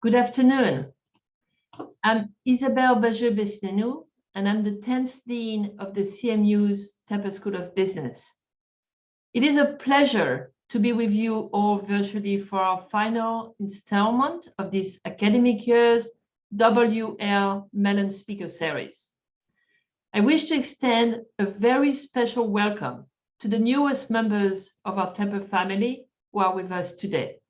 Good afternoon. I'm Isabelle Bajeux-Besnenou, and I'm the 10th Dean of the CMU's Tepper School of Business. It is a pleasure to be with you all virtually for our final installment of this academic year's WL Mellon Speaker Series. I wish to extend a very special welcome to the newest members of our Tepper family who are with us today,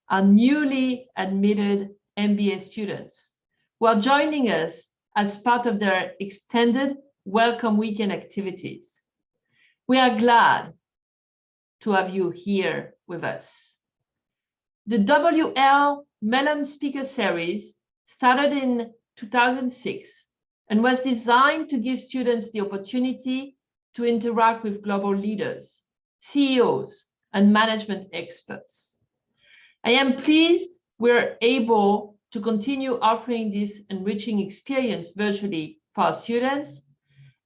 our newly admitted MBA students who are joining us as part of their extended Welcome Weekend activities. We are glad to have you here with us. The WL Mellon Speaker Series started in 2006 and was designed to give students the opportunity to interact with global leaders, CEOs, and management experts. I am pleased we're able to continue offering this enriching experience virtually for our students,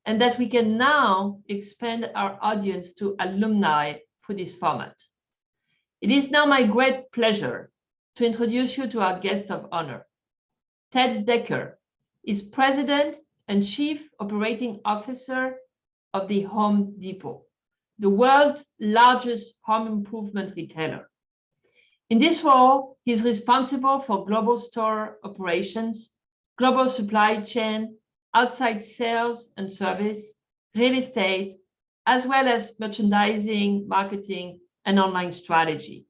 and that we can now expand our audience to alumni for this format. It is now my great pleasure to introduce you to our guest of honor. Ted Decker is President and Chief Operating Officer of the Home Depot, the world's largest home improvement retailer. In this role, he is responsible for global store operations, global supply chain, outside sales and service, real estate, as well as merchandising, marketing, and online strategy,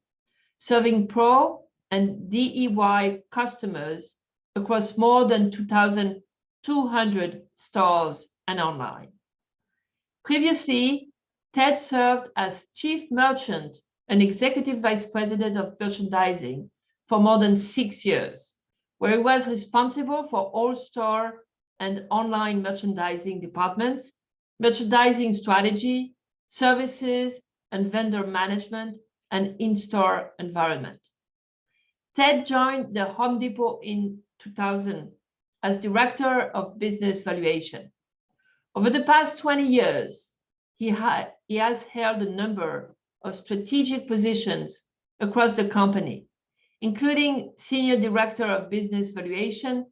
serving pro and DIY customers across more than 2,200 stores and online. Previously, Ted served as Chief Merchant and Executive Vice President of Merchandising for more than 6 years, where he was responsible for all store and online merchandising departments, merchandising strategy, services, and vendor management, and in-store environment. Ted joined the Home Depot in 2000 as Director of Business Valuation. Over the past 20 years, he has held a number of strategic positions across the company, including Senior Director of Business Valuation,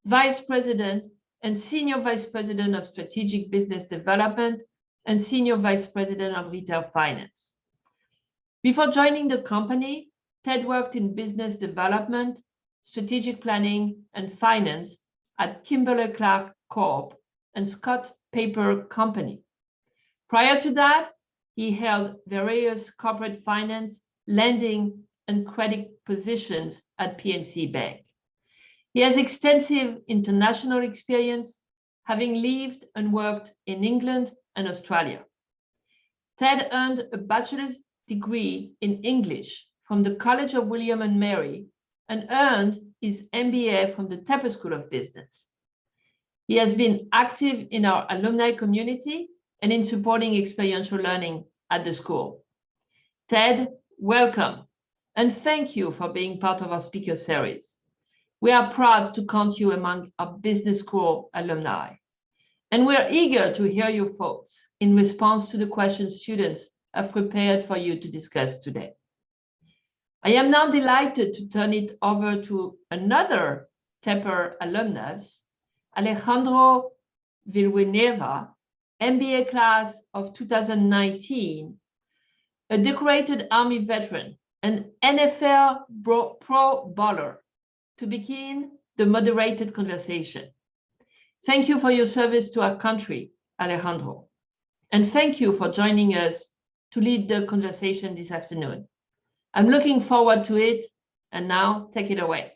Vice President and Senior Vice President of Strategic Business Development, and Senior Vice President of Retail Finance. Before joining the company, Ted worked in business development, strategic planning, and finance at Kimberly-Clark Corp and Scott Paper Company. Prior to that, he held various corporate finance, lending, and credit positions at PNC Bank. He has extensive international experience, having lived and worked in England and Australia. Ted earned a bachelor's degree in English from the College of William and Mary and earned his MBA from the Tepper School of Business. He has been active in our alumni community and in supporting experiential learning at the school. Ted, welcome, and thank you for being part of our speaker series. We are proud to count you among our business school alumni, and we're eager to hear your thoughts in response to the questions students have prepared for you to discuss today. I am now delighted to turn it over to another Tepper alumnus, Alejandro Villanueva, MBA class of 2019, a decorated Army veteran, an NFL pro bowler, to begin the moderated conversation. Thank you for your service to our country, Alejandro, and thank you for joining us to lead the conversation this afternoon. I'm looking forward to it, and now take it away.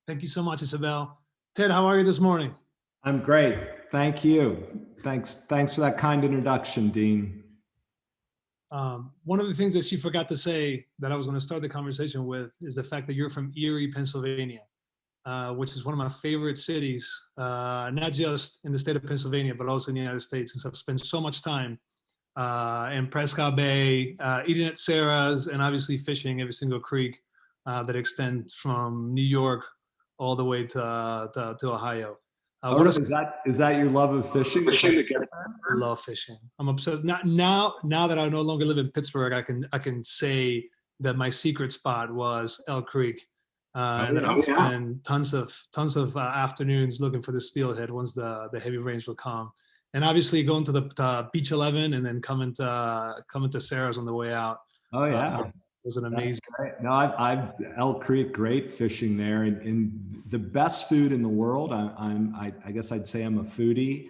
Thank you so much, Isabel. Ted, how are you this morning? I'm great. Thank you. Thanks for that kind introduction, Dean. One of the things that she forgot to say that I was going to start the conversation with is the fact that you're from Erie, Pennsylvania, which is one of my favorite cities, not just in the state of Pennsylvania, but also in the United States, since I've spent so much time in Prescott Bay, eating at Sarah's, and obviously fishing every single creek that extends from New York all the way to Ohio. Is that your love of fishing? I love fishing. I'm obsessed. Now that I no longer live in Pittsburgh, I can say that my secret spot was Elk Creek And then I yeah. would spend tons of afternoons looking for the steelhead once the heavy rains would come. And obviously going to the Beach 11 and then coming to Sarah's on the way out. Oh yeah. Was an That's amazing. great. No, I've Elk Creek, great fishing there, and the best food in the world. I guess I'd say I'm a foodie,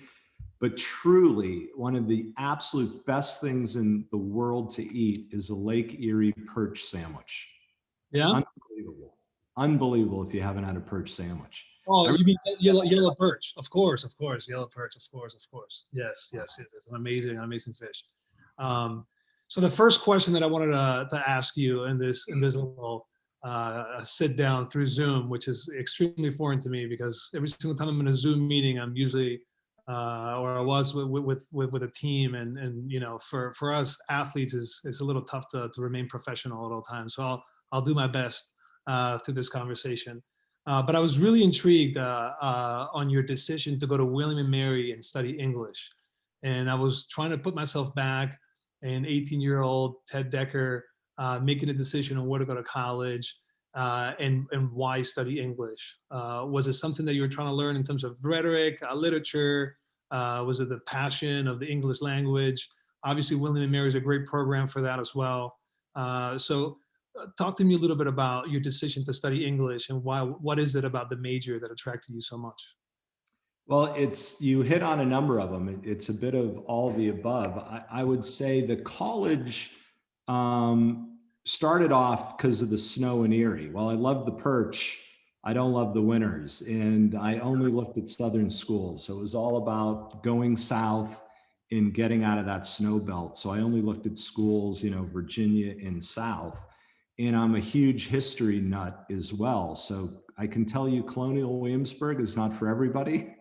but truly one of the absolute best things in the world to eat is a Lake Erie perch sandwich. Yeah. Unbelievable, unbelievable if you haven't had a perch sandwich. Oh, you mean yellow perch? Of course, yellow perch, of course. Yes, it's an amazing fish. So the first question that I wanted to ask you in this little sit down through Zoom, which is extremely foreign to me because every single time I'm in a Zoom meeting, I'm usually or I was with a team, and you know, for us athletes, it's a little tough to remain professional at all times. So I'll do my best through this conversation. But I was really intrigued on your decision to go to William and Mary and study English. And I was trying to put myself back, an 18-year-old Ted Decker, making a decision on where to go to college and why study English. Was it something that you were trying to learn in terms of rhetoric, literature? Was it the passion of the English language? Obviously, William and Mary is a great program for that as well. So talk to me a little bit about your decision to study English and what is it about the major that attracted you so much? Well, you hit on a number of them. It's a bit of all the above. I would say the college started off because of the snow in Erie. While I love the perch, I don't love the winters. And I only looked at Southern schools. So it was all about going south and getting out of that snow belt. So I only looked at schools, Virginia and South. And I'm a huge history nut as well. So I can tell you Colonial Williamsburg is not for everybody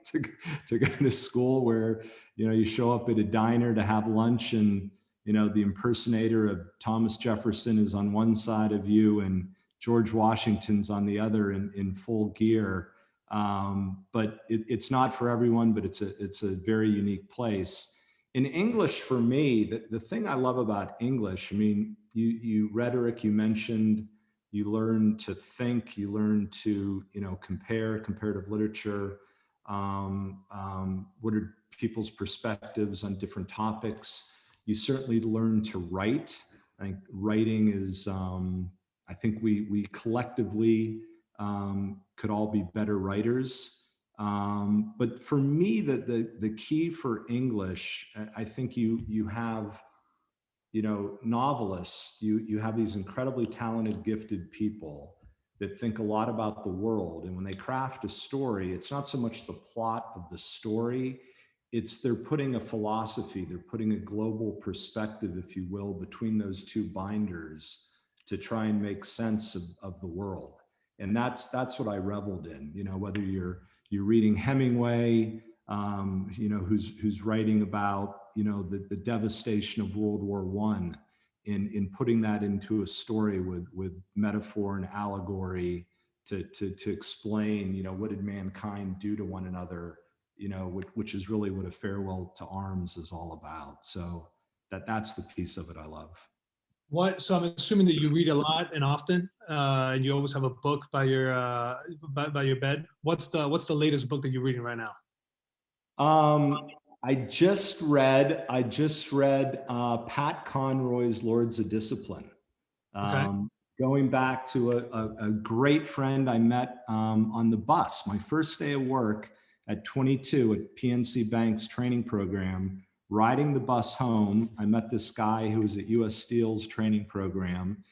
to go to school where, you show up at a diner to have lunch and, the impersonator of Thomas Jefferson is on one side of you and George Washington's on the other in full gear. But it's not for everyone, but it's a very unique place. In English, for me, the thing I love about English, I mean, you rhetoric, you mentioned, you learn to think, you learn to, comparative literature. What are people's perspectives on different topics? You certainly learn to write. I think writing is, I think we collectively could all be better writers. But for me, the key for English, I think you have, novelists, you have these incredibly talented, gifted people that think a lot about the world. And when they craft a story, it's not so much the plot of the story, it's they're putting a philosophy, they're putting a global perspective, if you will, between those two binders to try and make sense of the world. And that's what I reveled in, whether you're reading Hemingway, who's writing about, the devastation of World War I, in putting that into a story with metaphor and allegory to explain, what did mankind do to one another, which is really what A Farewell to Arms is all about. So that's the piece of it I love. So I'm assuming that you read a lot and often, and you always have a book by your by your bed. What's the latest book that you're reading right now? I just read Pat Conroy's Lords of Discipline. Okay. Going back to a great friend I met on the bus, my first day of work at 22 at PNC Bank's training program. Riding the bus home, I met this guy who was at US Steel's training program,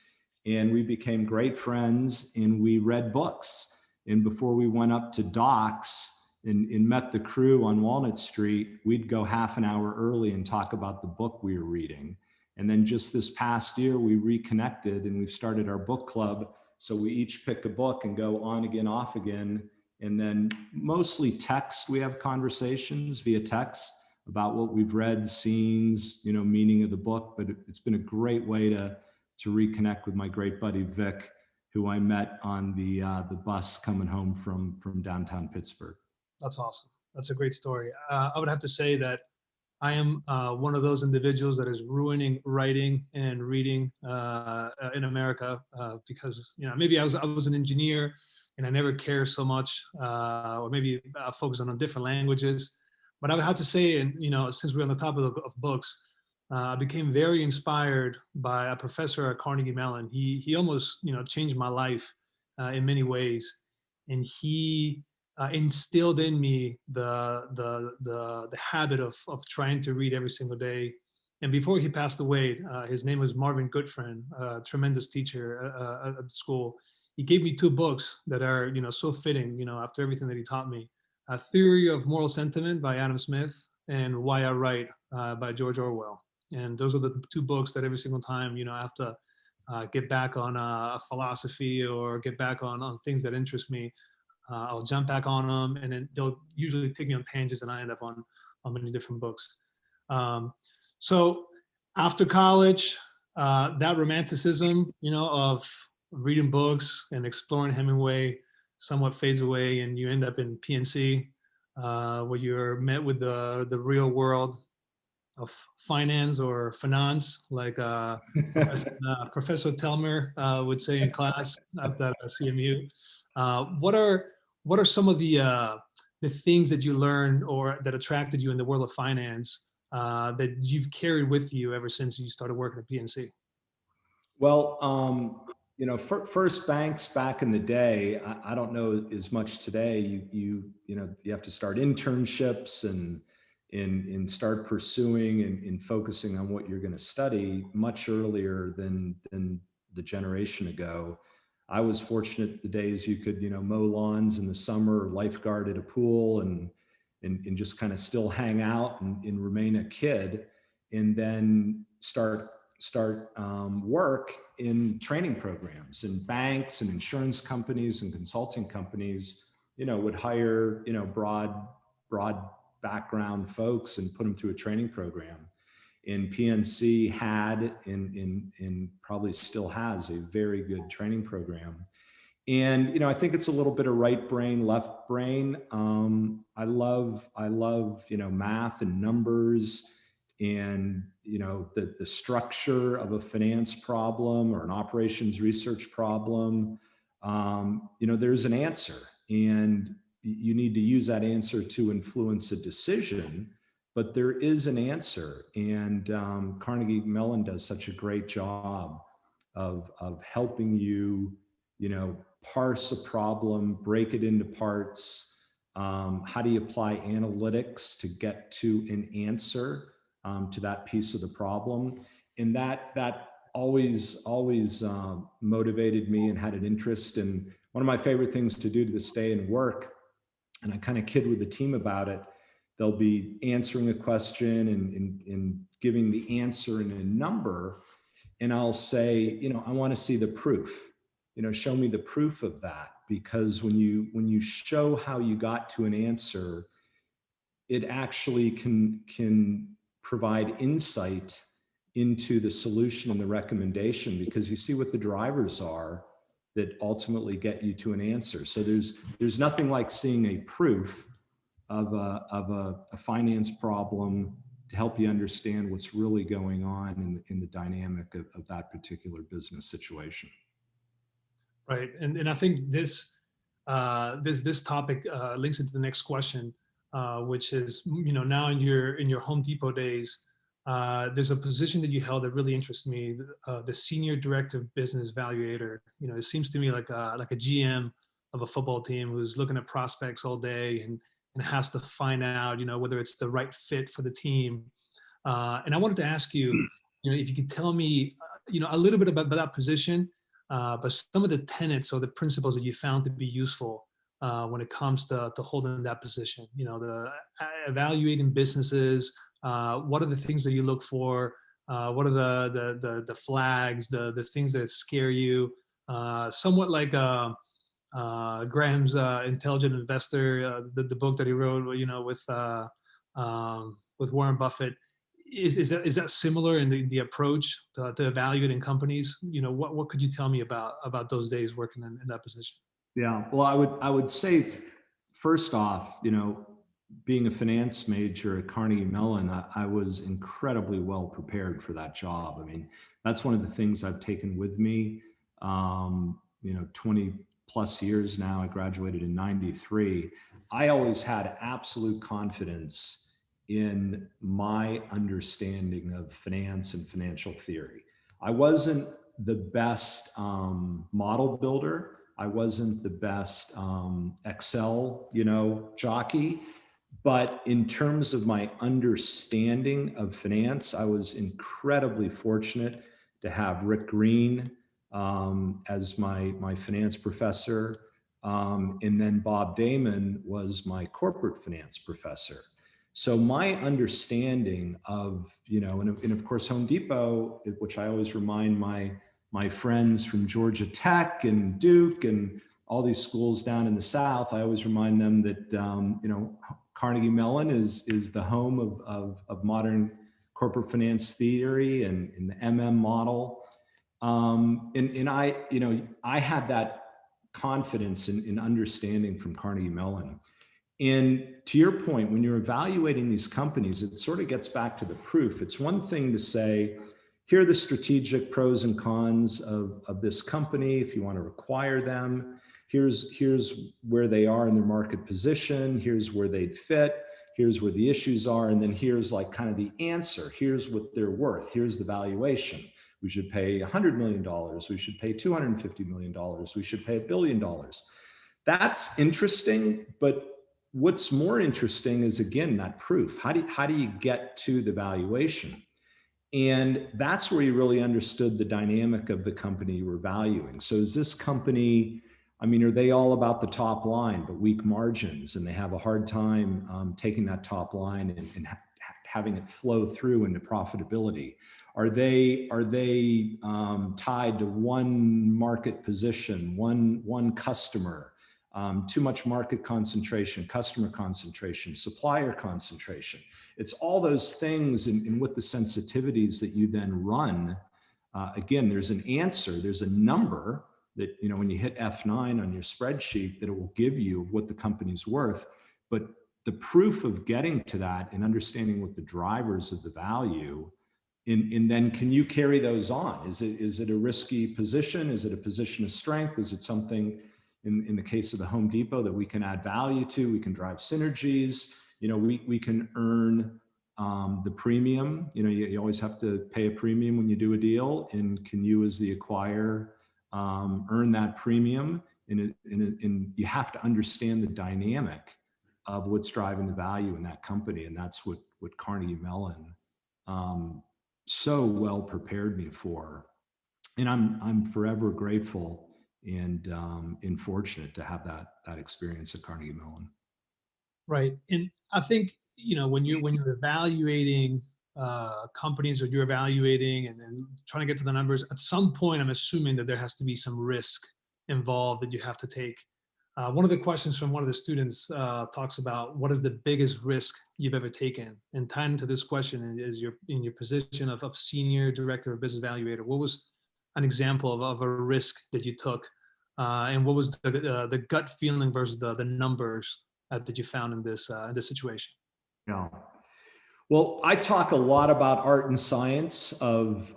and we became great friends and we read books. And before we went up to docks and met the crew on Walnut Street, we'd go half an hour early and talk about the book we were reading. And then just this past year, we reconnected and we've started our book club. So we each pick a book and go on again, off again. And then mostly text, we have conversations via text about what we've read, scenes, meaning of the book. But it's been a great way to reconnect with my great buddy, Vic, who I met on the bus coming home from downtown Pittsburgh. That's awesome. That's a great story. I would have to say that I am one of those individuals that is ruining writing and reading in America because maybe I was an engineer and I never cared so much, or maybe focused on different languages. But I would have to say, and since we're on the topic of books, I became very inspired by a professor at Carnegie Mellon. He almost changed my life in many ways, and he instilled in me the habit of trying to read every single day. And before he passed away, his name was Marvin Goodfriend, a tremendous teacher at the school. He gave me two books that are so fitting after everything that he taught me: A Theory of Moral Sentiment by Adam Smith and Why I Write by George Orwell. And those are the two books that every single time I have to get back on philosophy or get back on things that interest me. I'll jump back on them, and then they'll usually take me on tangents, and I end up on many different books. So after college, that romanticism, of reading books and exploring Hemingway somewhat fades away, and you end up in PNC, where you're met with the real world of finance or finance, like Professor Telmer would say in class at CMU. What are some of the things that you learned or that attracted you in the world of finance that you've carried with you ever since you started working at PNC? Well, first banks back in the day, I don't know as much today. You have to start internships and start pursuing and focusing on what you're going to study much earlier than the generation ago. I was fortunate the days you could mow lawns in the summer, lifeguard at a pool, and just kind of still hang out and remain a kid, and then start work in training programs, and banks and insurance companies and consulting companies would hire broad background folks and put them through a training program. And PNC had and probably still has a very good training program. And I think it's a little bit of right brain, left brain. I love math and numbers, and the structure of a finance problem or an operations research problem. There's an answer, and you need to use that answer to influence a decision, but there is an answer. And Carnegie Mellon does such a great job of helping you parse a problem, break it into parts. How do you apply analytics to get to an answer to that piece of the problem? And that always motivated me and had an interest. And one of my favorite things to do to this day and work, and I kind of kid with the team about it, they'll be answering a question and giving the answer in a number. And I'll say, I want to see the proof. Show me the proof of that, because when you show how you got to an answer, it actually can provide insight into the solution and the recommendation, because you see what the drivers are that ultimately get you to an answer. So there's nothing like seeing a proof of a finance problem to help you understand what's really going on in the dynamic of that particular business situation. Right, and I think this topic links into the next question, which is now in your Home Depot days, there's a position that you held that really interests me, the Senior Director of Business Evaluator. It seems to me like a GM of a football team who's looking at prospects all day and has to find out whether it's the right fit for the team. And I wanted to ask you, if you could tell me a little bit about that position. But some of the tenets or the principles that you found to be useful when it comes to holding that position, the evaluating businesses, what are the things that you look for? What are the flags, the things that scare you? Somewhat like Graham's Intelligent Investor, the book that he wrote, with Warren Buffett. Is that similar in the approach to evaluating companies? What could you tell me about those days working in that position? Yeah, well, I would say, first off, being a finance major at Carnegie Mellon, I was incredibly well prepared for that job. I mean, that's one of the things I've taken with me. 20 plus years now. I graduated in '93. I always had absolute confidence in my understanding of finance and financial theory. I wasn't the best model builder. I wasn't the best Excel, jockey. But in terms of my understanding of finance, I was incredibly fortunate to have Rick Green as my finance professor. And then Bob Damon was my corporate finance professor. So my understanding of, and of course, Home Depot, which I always remind my friends from Georgia Tech and Duke and all these schools down in the South, I always remind them that, Carnegie Mellon is the home of modern corporate finance theory and the MM model. And I had that confidence in understanding from Carnegie Mellon. And to your point, when you're evaluating these companies, it sort of gets back to the proof. It's one thing to say, here are the strategic pros and cons of this company if you want to acquire them. Here's where they are in their market position. Here's where they'd fit. Here's where the issues are. And then here's like kind of the answer. Here's what they're worth. Here's the valuation. We should pay $100 million. We should pay $250 million. We should pay $1 billion. That's interesting. But what's more interesting is, again, that proof. How do you get to the valuation? And that's where you really understood the dynamic of the company you were valuing. So is this company, are they all about the top line, but weak margins, and they have a hard time taking that top line and having it flow through into profitability? Are they tied to one market position, one customer, too much market concentration, customer concentration, supplier concentration? It's all those things, and with the sensitivities that you then run. Again, there's an answer, there's a number that, when you hit F9 on your spreadsheet, that it will give you what the company's worth. But the proof of getting to that and understanding what the drivers of the value, and then can you carry those on? Is it a risky position? Is it a position of strength? Is it something in the case of the Home Depot that we can add value to? We can drive synergies. We can earn the premium. You always have to pay a premium when you do a deal. And can you, as the acquirer, earn that premium? And you have to understand the dynamic of what's driving the value in that company. And that's what Carnegie Mellon so well prepared me for. And I'm forever grateful and fortunate to have that experience at Carnegie Mellon. Right. And I think, when you're evaluating companies, or you're evaluating and trying to get to the numbers, at some point, I'm assuming that there has to be some risk involved that you have to take. One of the questions from one of the students talks about what is the biggest risk you've ever taken? And tying into this question is in your position of senior director of business evaluator. What was an example of a risk that you took? And what was the gut feeling versus the numbers that you found in this situation? Yeah. Well, I talk a lot about art and science of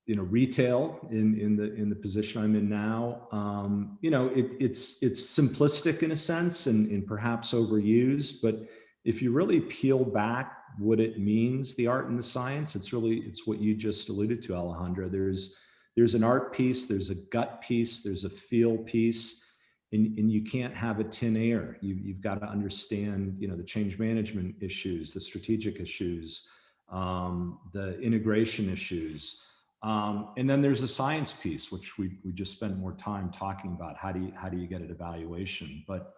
retail in the position I'm in now. It's simplistic in a sense and perhaps overused, but if you really peel back what it means, the art and the science, it's what you just alluded to, Alejandra. There's an art piece, there's a gut piece, there's a feel piece. And you can't have a tin air. You've got to understand, the change management issues, the strategic issues, the integration issues. And then there's a science piece, which we just spent more time talking about. How do you get an evaluation? But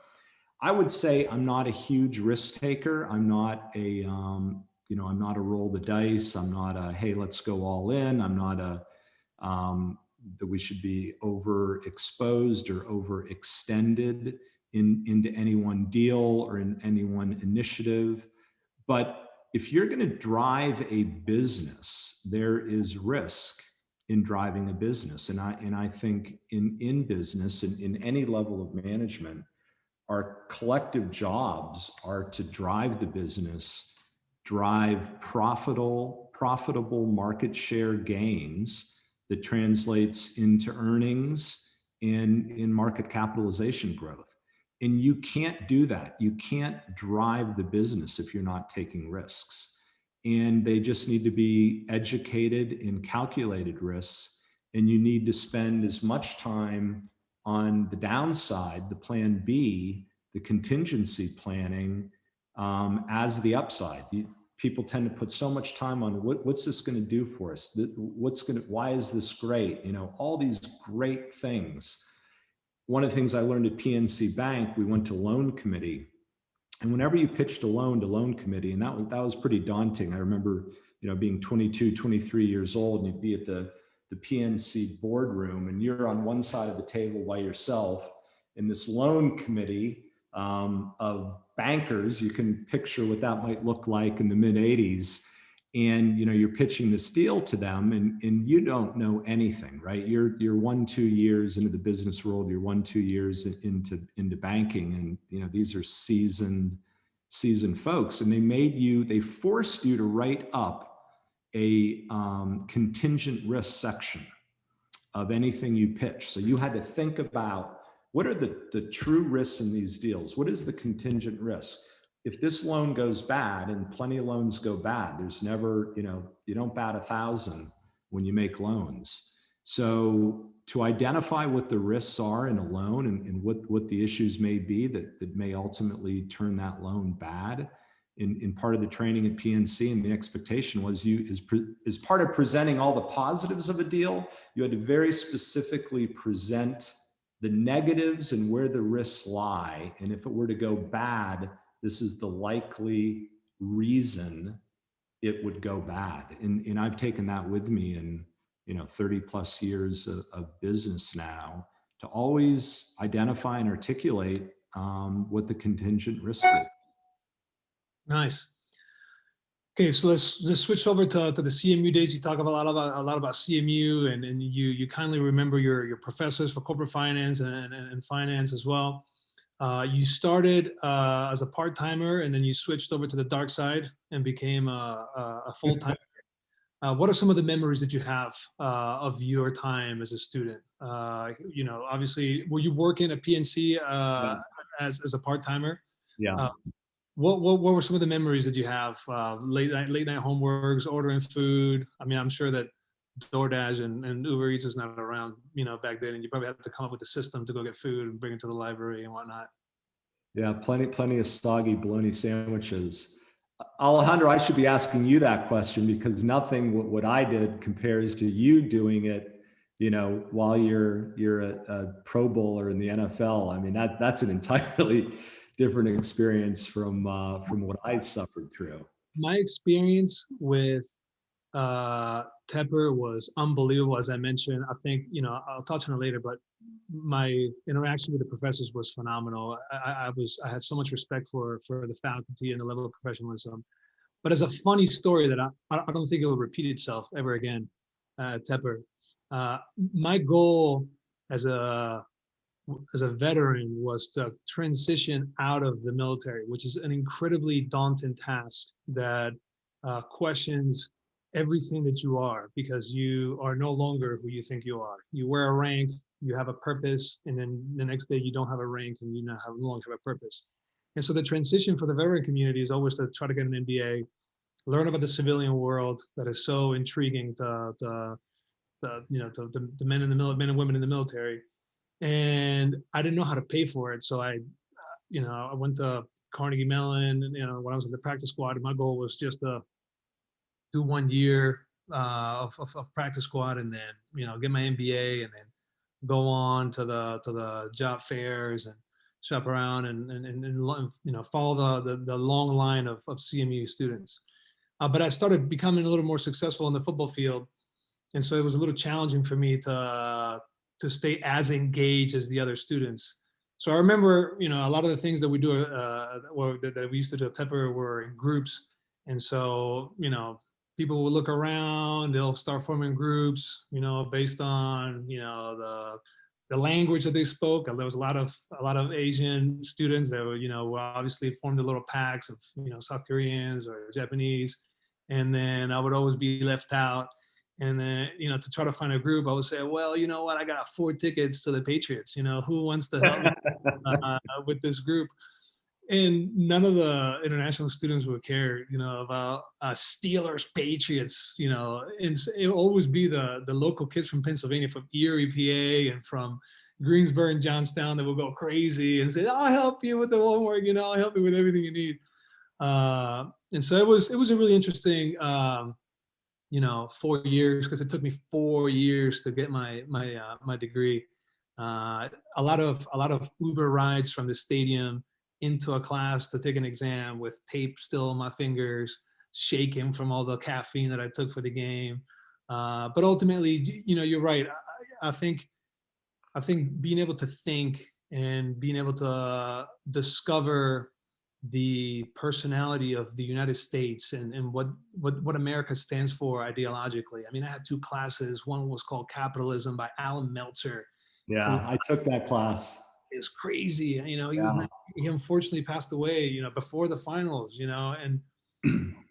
I would say I'm not a huge risk taker. I'm not I'm not a roll the dice. I'm not a, hey, let's go all in. I'm not a, that we should be overexposed or overextended into any one deal or in any one initiative. But if you're going to drive a business, there is risk in driving a business. And I think in business and in any level of management, our collective jobs are to drive the business, drive profitable market share gains that translates into earnings and in market capitalization growth. And you can't do that. You can't drive the business if you're not taking risks. And they just need to be educated in calculated risks. And you need to spend as much time on the downside, the plan B, the contingency planning, as the upside. People tend to put so much time on what's this going to do for us? Why is this great? You know, all these great things. One of the things I learned at PNC Bank, we went to loan committee, and whenever you pitched a loan to loan committee, and that was pretty daunting. I remember, you know, being 22, 23 years old, and you'd be at the PNC boardroom, and you're on one side of the table by yourself in this loan committee of bankers. You can picture what that might look like in the mid 80s. And, you know, you're pitching this deal to them, and you don't know anything, right? You're 1-2 years into the business world. You're 1-2 years into banking. And, you know, these are seasoned folks, and they forced you to write up a contingent risk section of anything you pitch. So you had to think about, what are the true risks in these deals? What is the contingent risk? If this loan goes bad, and plenty of loans go bad, there's never, you know, you don't bat 1,000 when you make loans. So to identify what the risks are in a loan, and what the issues may be that may ultimately turn that loan bad, in part of the training at PNC, and the expectation was as part of presenting all the positives of a deal, you had to very specifically present the negatives and where the risks lie. And if it were to go bad, this is the likely reason it would go bad. And I've taken that with me in, you know, 30 plus years of business now, to always identify and articulate what the contingent risk is. Nice. Okay, so let's just switch over to the CMU days. You talk a lot about CMU, and you kindly remember your professors for corporate finance and finance as well. You started as a part-timer, and then you switched over to the dark side and became a full-timer. What are some of the memories that you have of your time as a student? You know, obviously, were you working at PNC as a part-timer? Yeah. What were some of the memories that you have? Late night homeworks, ordering food. I mean, I'm sure that DoorDash and Uber Eats was not around, you know, back then, and you probably had to come up with a system to go get food and bring it to the library and whatnot. Yeah, plenty of soggy bologna sandwiches. Alejandro, I should be asking you that question, because nothing what I did compares to you doing it, you know, while you're a Pro Bowler in the NFL. I mean, that's an entirely different experience from what I suffered through. My experience with Tepper was unbelievable. As I mentioned, I think, you know, I'll touch on it later, but my interaction with the professors was phenomenal. I had so much respect for the faculty and the level of professionalism. But as a funny story that I don't think it will repeat itself ever again at Tepper, my goal as a veteran was to transition out of the military, which is an incredibly daunting task that questions everything that you are, because you are no longer who you think you are. You wear a rank, you have a purpose, and then the next day you don't have a rank and you no longer have a purpose. And so the transition for the veteran community is always to try to get an MBA, learn about the civilian world that is so intriguing to the men and women in the military. And I didn't know how to pay for it. So I went to Carnegie Mellon, and, you know, when I was in the practice squad, my goal was just to do 1 year of practice squad, and then, you know, get my MBA, and then go on to the job fairs and shop around and you know, follow the long line of CMU students. But I started becoming a little more successful in the football field, and so it was a little challenging for me to stay as engaged as the other students. So I remember, you know, a lot of the things that we do, that we used to do at Tepper were in groups. And so, you know, people will look around, they'll start forming groups, you know, based on, you know, the language that they spoke. There was a lot of Asian students that were, were obviously formed a little packs of, South Koreans or Japanese. And then I would always be left out. And then, to try to find a group, I would say, well, you know what, I got 4 tickets to the Patriots. Who wants to help me with this group? And none of the international students would care, about Steelers, Patriots, and it will always be the local kids from Pennsylvania, from Erie, PA, and from Greensboro and Johnstown that will go crazy and say, I'll help you with the homework, I'll help you with everything you need. And so it was a really interesting, 4 years, because it took me 4 years to get my degree. A lot of Uber rides from the stadium into a class to take an exam with tape still on my fingers, shaking from all the caffeine that I took for the game. But ultimately, you're right. I think being able to think and being able to discover the personality of the United States and what America stands for ideologically. I mean, I had 2 classes. One was called Capitalism by Alan Meltzer. Yeah, I took that class. It was crazy. He unfortunately passed away, before the finals, and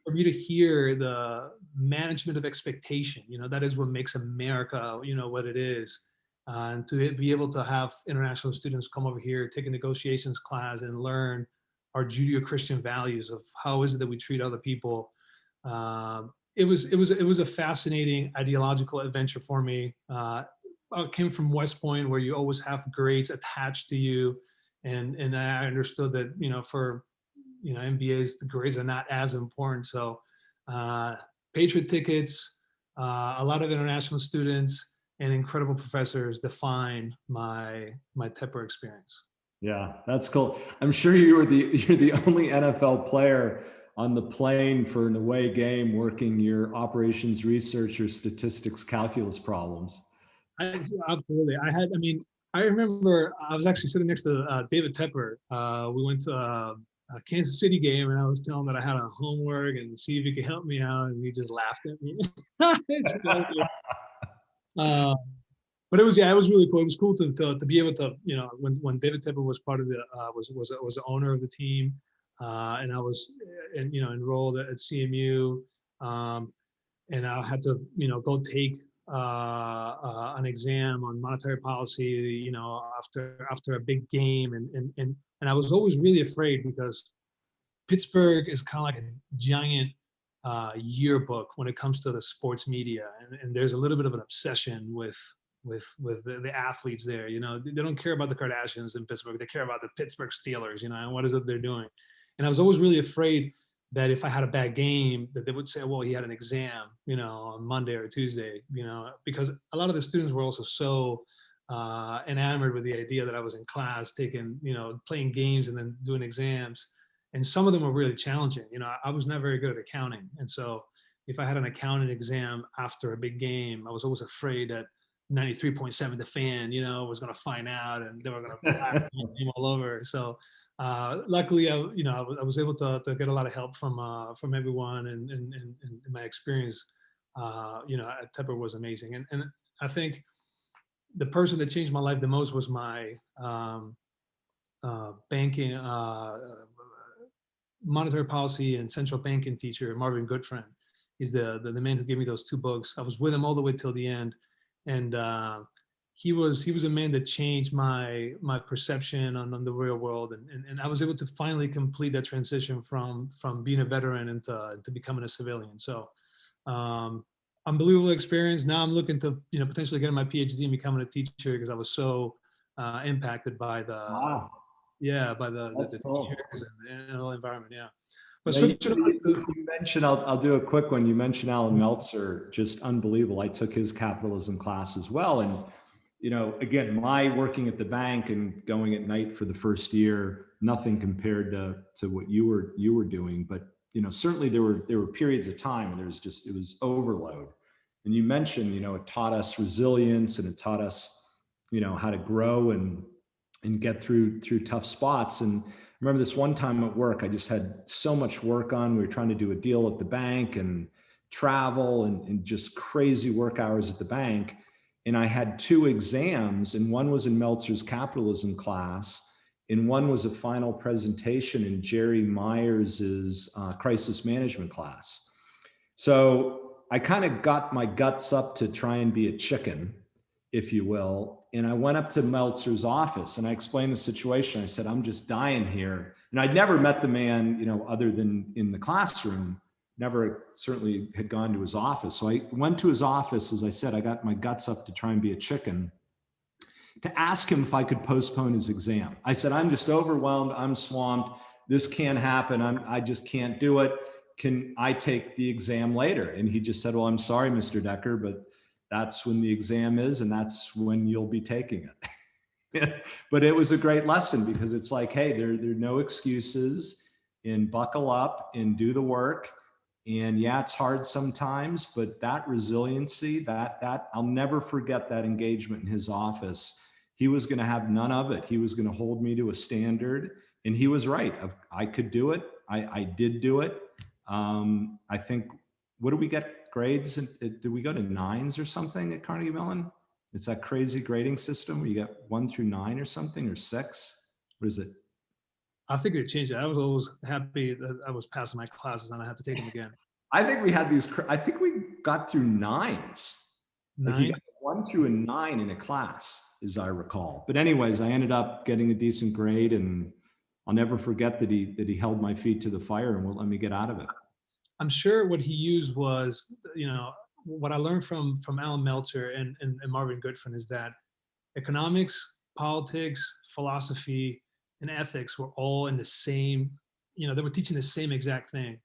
for me to hear the management of expectation, that is what makes America, what it is. And to be able to have international students come over here, take a negotiations class and learn our Judeo-Christian values of how is it that we treat other people. It was a fascinating ideological adventure for me. I came from West Point, where you always have grades attached to you, and I understood that for MBAs, the grades are not as important. So Patriot tickets, a lot of international students, and incredible professors define my Tepper experience. Yeah, that's cool. I'm sure you're the only NFL player on the plane for an away game working your operations research or statistics calculus problems. Absolutely. I remember I was actually sitting next to David Tepper. We went to a Kansas City game, and I was telling him that I had a homework and see if he could help me out, and he just laughed at me. But it was really cool. It was cool to be able to, when David Tepper was part of the was the owner of the team, and I was enrolled at CMU, and I had to go take an exam on monetary policy, after a big game, and I was always really afraid, because Pittsburgh is kind of like a giant yearbook when it comes to the sports media, and there's a little bit of an obsession with the athletes there. They don't care about the Kardashians in Pittsburgh. They care about the Pittsburgh Steelers, and what is it they're doing. And I was always really afraid that if I had a bad game, that they would say, well, he had an exam, on Monday or Tuesday, because a lot of the students were also so enamored with the idea that I was in class taking, playing games and then doing exams. And some of them were really challenging. I was not very good at accounting. And so if I had an accounting exam after a big game, I was always afraid that 93.7 The Fan, was going to find out, and they were going to blast me all over. So luckily, I was able to get a lot of help from everyone, and my experience, at Tepper was amazing. And I think the person that changed my life the most was my banking, monetary policy and central banking teacher, Marvin Goodfriend. He's the man who gave me those 2 books. I was with him all the way till the end, and he was a man that changed my perception on the real world, and I was able to finally complete that transition from being a veteran into becoming a civilian. So unbelievable experience. Now I'm looking to potentially getting my PhD and becoming a teacher, because I was so impacted by the Wow. by the Cool. teachers and the whole environment. Yeah. But Yeah, you mentioned, I'll do a quick one. You mentioned Alan Meltzer, just unbelievable. I took his capitalism class as well. And, again, my working at the bank and going at night for the first year, nothing compared to what you were doing. But, certainly there were periods of time when it was overload. And you mentioned, it taught us resilience, and it taught us, how to grow and get through tough spots. And I remember this one time at work, I just had so much work on. We were trying to do a deal at the bank and travel and just crazy work hours at the bank. and I had 2 exams, and one was in Meltzer's capitalism class, and one was a final presentation in Jerry Myers's crisis management class. So I kind of got my guts up to try and be a chicken, if you will. And I went up to Meltzer's office and I explained the situation. I said, I'm just dying here. And I'd never met the man, other than in the classroom, never certainly had gone to his office. So I went to his office, as I said, I got my guts up to try and be a chicken, to ask him if I could postpone his exam. I said, I'm just overwhelmed. I'm swamped. This can't happen. I just can't do it. Can I take the exam later? And he just said, well, I'm sorry, Mr. Decker, but that's when the exam is, and that's when you'll be taking it. But it was a great lesson, because it's like, hey, there are no excuses, and buckle up and do the work. And yeah, it's hard sometimes, but that resiliency, that I'll never forget that engagement in his office. He was going to have none of it. He was going to hold me to a standard, and he was right. I could do it. I did do it. I think, what do we get grades? Did we go to 9s or something at Carnegie Mellon? It's that crazy grading system where you get 1 through 9 or something, or 6. What is it? I think they changed it. I was always happy that I was passing my classes and I had to take them again. I think we had these, I think we got through 9s. Like you got 1 through a 9 in a class, as I recall. But anyways, I ended up getting a decent grade, and I'll never forget that he held my feet to the fire and won't let me get out of it. I'm sure what he used was, what I learned from Alan Meltzer and Marvin Goodfriend is that economics, politics, philosophy, and ethics were all in the same, they were teaching the same exact thing.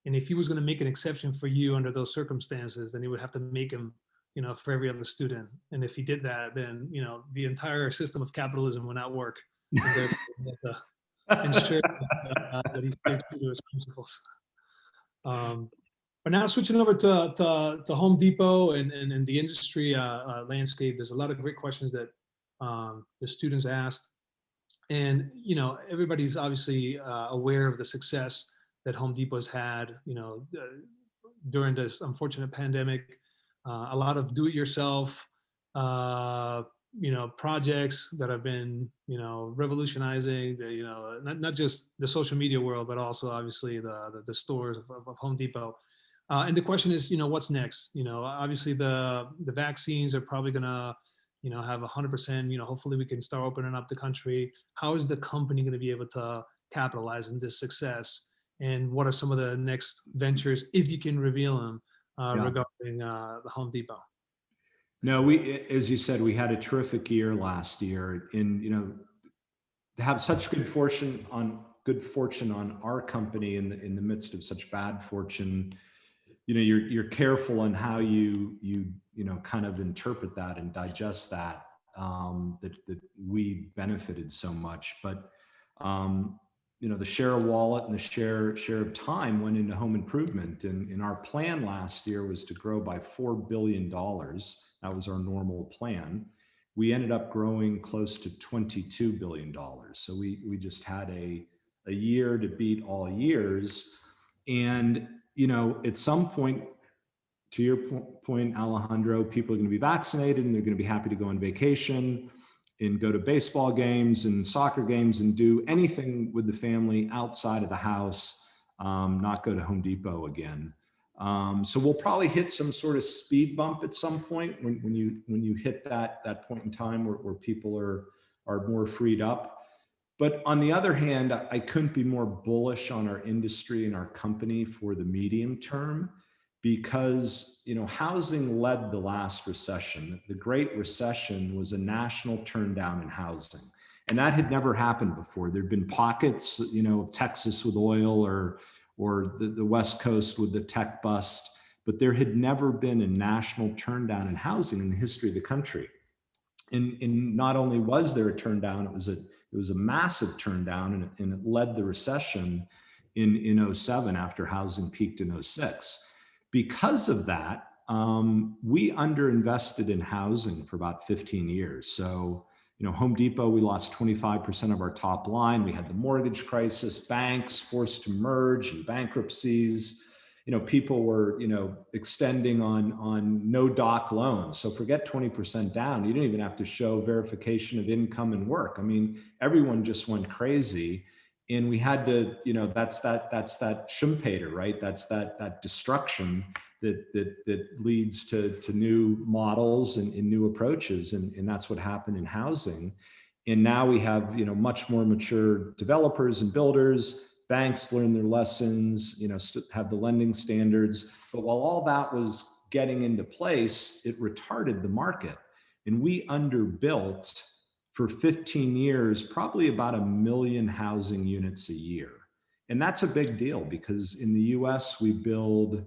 And if he was going to make an exception for you under those circumstances, then he would have to make him, for every other student. And if he did that, then, the entire system of capitalism would not work. Ensure that he stays true to his principles. But now switching over to Home Depot and the industry landscape, there's a lot of great questions that the students asked. And, everybody's obviously aware of the success that Home Depot's had, during this unfortunate pandemic. A lot of do-it-yourself, projects that have been, revolutionizing the, not just the social media world, but also obviously the stores of Home Depot. And the question is, what's next? Obviously the vaccines are probably gonna, have 100%, hopefully we can start opening up the country. How is the company going to be able to capitalize on this success? And what are some of the next ventures, if you can reveal them, regarding the Home Depot? No, as you said, we had a terrific year last year, and to have such good fortune on our company in the midst of such bad fortune, you're careful on how you kind of interpret that and digest that, that we benefited so much. But the share of wallet and the share of time went into home improvement. And our plan last year was to grow by $4 billion. That was our normal plan. We ended up growing close to $22 billion. So we just had a year to beat all years. And, at some point, to your point, Alejandro, people are going to be vaccinated and they're going to be happy to go on vacation and go to baseball games and soccer games and do anything with the family outside of the house, not go to Home Depot again. So we'll probably hit some sort of speed bump at some point when you hit that point in time where people are more freed up. But on the other hand, I couldn't be more bullish on our industry and our company for the medium term, because housing led the last recession. The Great Recession was a national turndown in housing, and that had never happened before. There'd been pockets, Texas with oil or the West Coast with the tech bust, but there had never been a national turndown in housing in the history of the country. And not only was there a turndown, it was a massive turndown, and it led the recession in 07 after housing peaked in 06. Because of that, we underinvested in housing for about 15 years. So, Home Depot, we lost 25% of our top line. We had the mortgage crisis, banks forced to merge and bankruptcies. people were, extending on no doc loans. So forget 20% down. You didn't even have to show verification of income and work. I mean, everyone just went crazy. And we had to, that's that Schumpeter, right? That's that destruction that leads to new models and new approaches. And that's what happened in housing. And now we have, much more mature developers and builders. Banks learn their lessons, have the lending standards. But while all that was getting into place, it retarded the market. And we underbuilt for 15 years, probably about 1 million housing units a year. And that's a big deal because in the US, we build,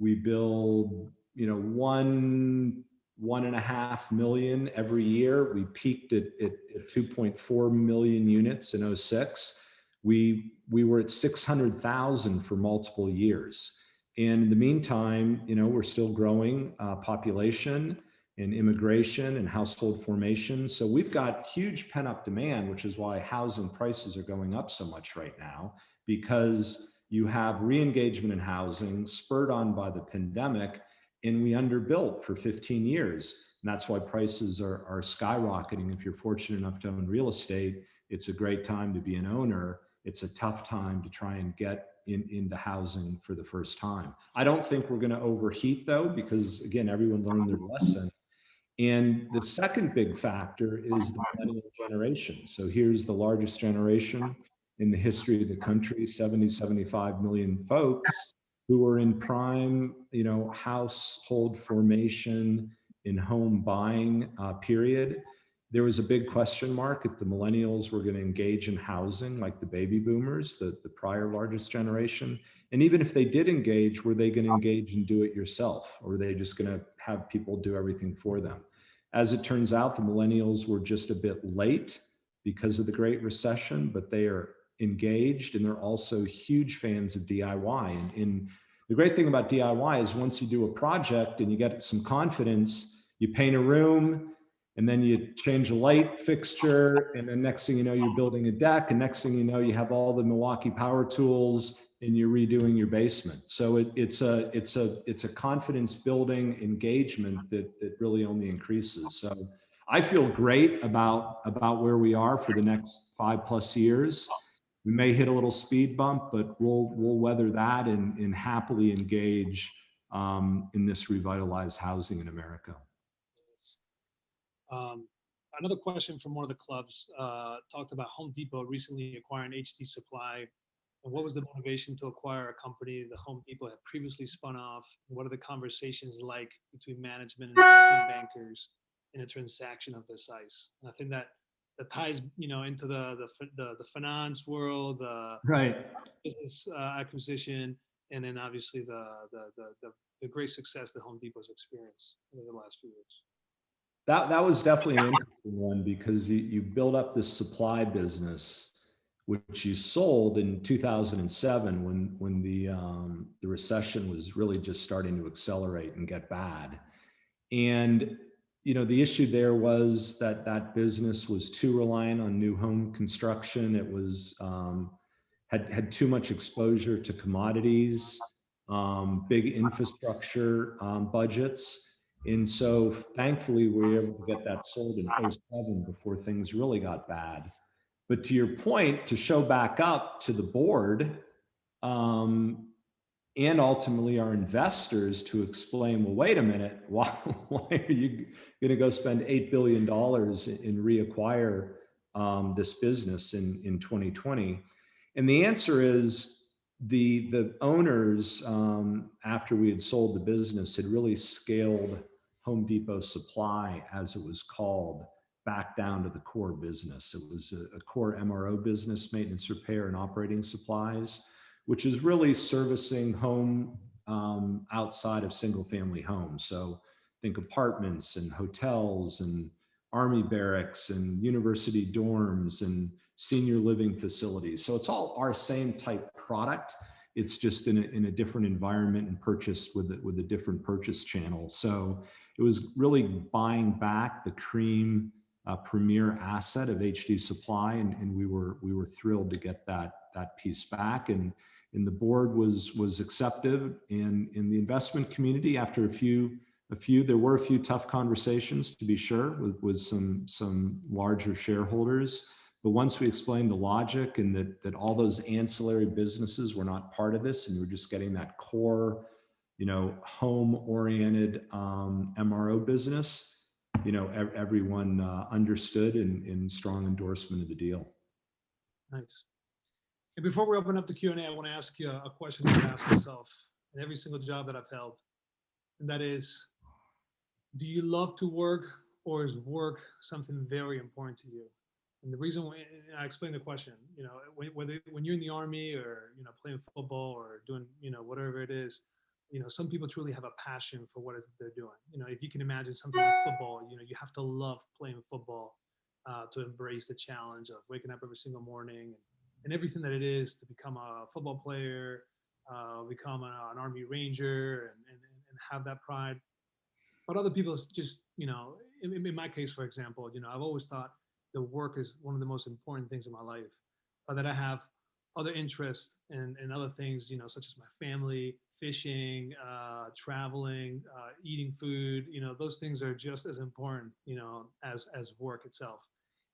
1.5 million every year. We peaked at 2.4 million units in 06. We were at 600,000 for multiple years. And in the meantime, we're still growing population and immigration and household formation. So we've got huge pent-up demand, which is why housing prices are going up so much right now, because you have re-engagement in housing spurred on by the pandemic, and we underbuilt for 15 years. And that's why prices are skyrocketing. If you're fortunate enough to own real estate, it's a great time to be an owner. It's a tough time to try and get into housing for the first time. I don't think we're going to overheat though, because again, everyone learned their lesson. And the second big factor is the millennial generation. So here's the largest generation in the history of the country, 75 million folks who are in prime, household formation in home buying period. There was a big question mark if the millennials were going to engage in housing like the baby boomers, the prior largest generation. And even if they did engage, were they going to engage and do it yourself? Or were they just going to have people do everything for them? As it turns out, the millennials were just a bit late because of the Great Recession, but they are engaged and they're also huge fans of DIY. And the great thing about DIY is once you do a project and you get some confidence, you paint a room, and then you change a light fixture, and then next thing you know, you're building a deck, and next thing you know, you have all the Milwaukee power tools and you're redoing your basement. So it's a confidence building engagement that really only increases. So I feel great about where we are for the next 5+ years. We may hit a little speed bump, but we'll weather that and happily engage in this revitalized housing in America. Another question from one of the clubs talked about Home Depot recently acquiring HD Supply. And what was the motivation to acquire a company the Home Depot had previously spun off? What are the conversations like between management and investment bankers in a transaction of this size? And I think that ties, into the finance world, right, business acquisition, and then obviously the great success that Home Depot's experienced over the last few years. That was definitely an interesting one because you build up this supply business, which you sold in 2007 when the recession was really just starting to accelerate and get bad. And the issue there was that business was too reliant on new home construction. It was had too much exposure to commodities, big infrastructure budgets. And so thankfully, we were able to get that sold in 2007 before things really got bad. But to your point, to show back up to the board and ultimately our investors to explain, well, wait a minute, why are you going to go spend $8 billion in reacquire this business in 2020? And the answer is, the owners, after we had sold the business, had really scaled Home Depot Supply, as it was called, back down to the core business. It was a core MRO business, maintenance, repair, and operating supplies, which is really servicing home outside of single family homes. So think apartments and hotels and army barracks and university dorms and senior living facilities. So it's all our same type product. It's just in a different environment and purchased with a different purchase channel. So it was really buying back the cream premier asset of HD Supply, and we were thrilled to get that piece back. And and the board was accepted. And in the investment community, after there were a few tough conversations, to be sure, with some larger shareholders. But once we explained the logic and that all those ancillary businesses were not part of this, and we were just getting that core, home-oriented MRO business, everyone understood and strong endorsement of the deal. Nice. And before we open up to Q&A, I want to ask you a question that I ask myself in every single job that I've held. And that is, do you love to work, or is work something very important to you? And the reason why, I explain the question, when you're in the Army or, playing football or doing, whatever it is, some people truly have a passion for what it is that they're doing. If you can imagine something like football, you have to love playing football to embrace the challenge of waking up every single morning and everything that it is to become a football player, become an Army Ranger and have that pride. But other people just, in my case, for example, I've always thought the work is one of the most important things in my life, but that I have other interests and other things, such as my family, fishing, traveling, eating food, those things are just as important, as work itself.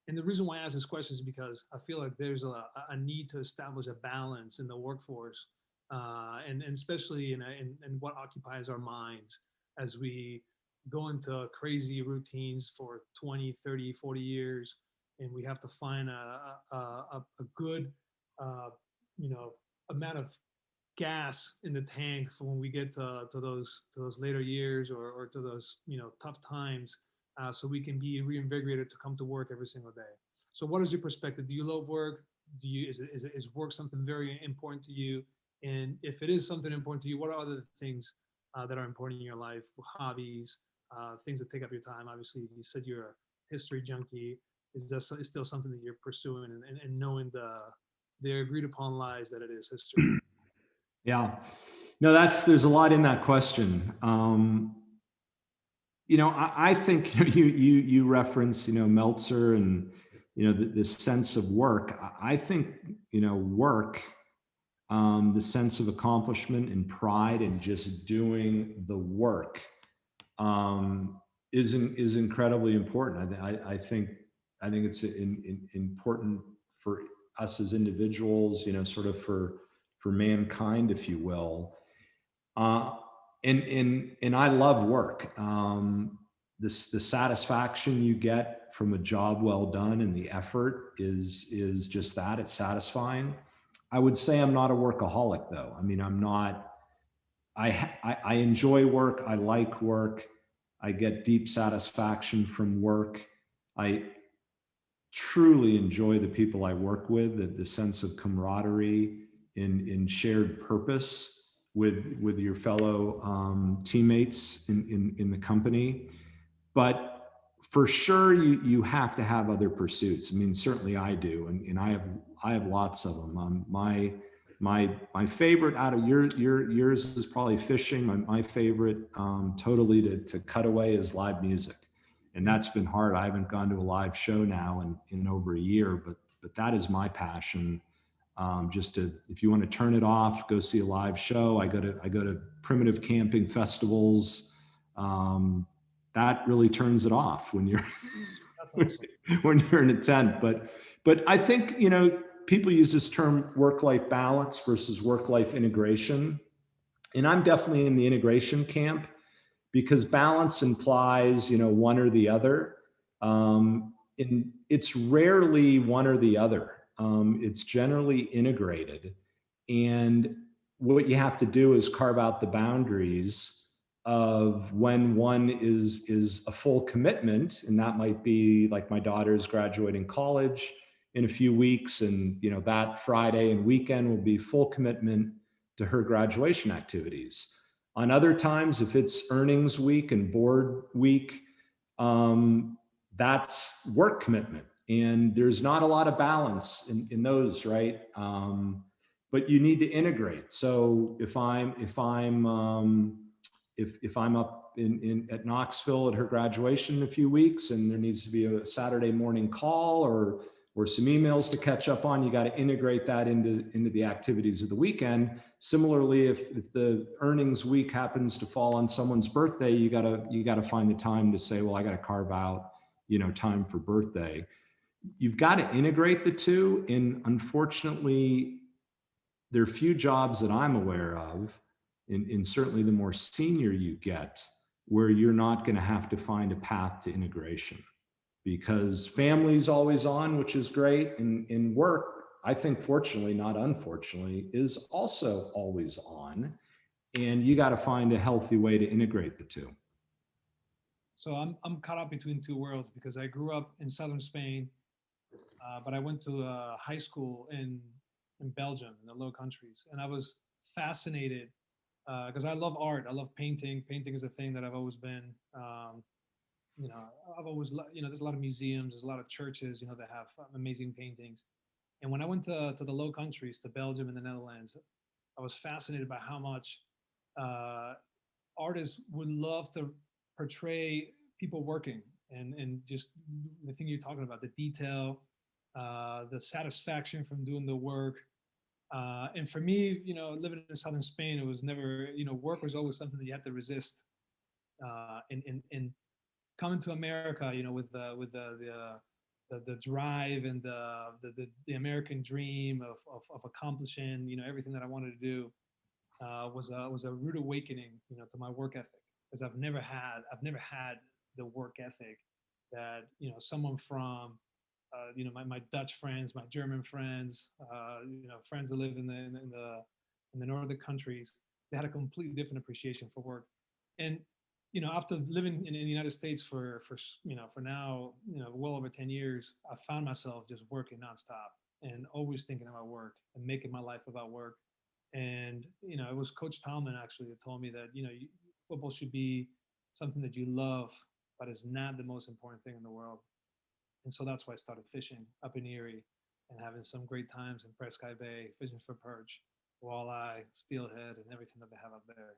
And the reason why I ask this question is because I feel like there's a need to establish a balance in the workforce, and especially in what occupies our minds as we go into crazy routines for 20, 30, 40 years, and we have to find a good, amount of gas in the tank for when we get to those later years or to those, tough times, so we can be reinvigorated to come to work every single day. So what is your perspective? Do you love work? Is work something very important to you? And if it is something important to you, what are other things that are important in your life? Hobbies, things that take up your time. Obviously, you said you're a history junkie. Is that still something that you're pursuing and knowing the agreed upon lies that it is history? Yeah, no, there's a lot in that question. I think you reference, Meltzer and, the sense of work. I think, work, the sense of accomplishment and pride and just doing the work, is incredibly important. I think it's important for us as individuals, sort of for mankind, if you will. And I love work. The satisfaction you get from a job well done and the effort is just that. It's satisfying. I would say I'm not a workaholic, though. I mean, I'm not. I enjoy work. I like work. I get deep satisfaction from work. I truly enjoy the people I work with, the sense of camaraderie in shared purpose with your fellow teammates in the company. But for sure, you have to have other pursuits. I mean, certainly I do, and I have lots of them. My favorite out of yours is probably fishing. My favorite, totally to cut away, is live music, and that's been hard. I haven't gone to a live show now in over a year, but that is my passion. If you want to turn it off, go see a live show. I go to primitive camping festivals. That really turns it off when you're That's awesome. when you're in a tent. But I think, people use this term work-life balance versus work-life integration. And I'm definitely in the integration camp, because balance implies, one or the other. And it's rarely one or the other. It's generally integrated. And what you have to do is carve out the boundaries of when one is a full commitment. And that might be like my daughter's graduating college in a few weeks. And, that Friday and weekend will be full commitment to her graduation activities. On other times, if it's earnings week and board week, that's work commitment. And there's not a lot of balance in those, right? But you need to integrate. So if I'm up at Knoxville at her graduation in a few weeks, and there needs to be a Saturday morning call or or some emails to catch up on. You got to integrate that into the activities of the weekend. Similarly, if the earnings week happens to fall on someone's birthday, you got to find the time to say, well, I got to carve out, time for birthday. You've got to integrate the two. And unfortunately, there are few jobs that I'm aware of, and certainly the more senior you get, where you're not going to have to find a path to integration, because family's always on, which is great. And work, I think, fortunately, not unfortunately, is also always on. And you got to find a healthy way to integrate the two. So I'm caught up between two worlds, because I grew up in southern Spain, but I went to high school in Belgium, in the Low Countries, and I was fascinated because I love art. I love painting. Painting is a thing that I've always been. I've always, there's a lot of museums, there's a lot of churches, that have amazing paintings. And when I went to the Low Countries, to Belgium and the Netherlands, I was fascinated by how much artists would love to portray people working, and just the thing you're talking about, the detail, the satisfaction from doing the work. And for me, living in southern Spain, it was never, work was always something that you had to resist. And coming to America, with the drive and the American dream of accomplishing, everything that I wanted to do, was a rude awakening, to my work ethic, because I've never had the work ethic that, someone from, my Dutch friends, my German friends, friends that live in the northern countries, they had a completely different appreciation for work. And after living in the United States for now, well over 10 years, I found myself just working nonstop and always thinking about work and making my life about work. And, it was Coach Tallman actually that told me that, football should be something that you love, but is not the most important thing in the world. And so that's why I started fishing up in Erie and having some great times in Presque Bay, fishing for perch, walleye, steelhead, and everything that they have up there.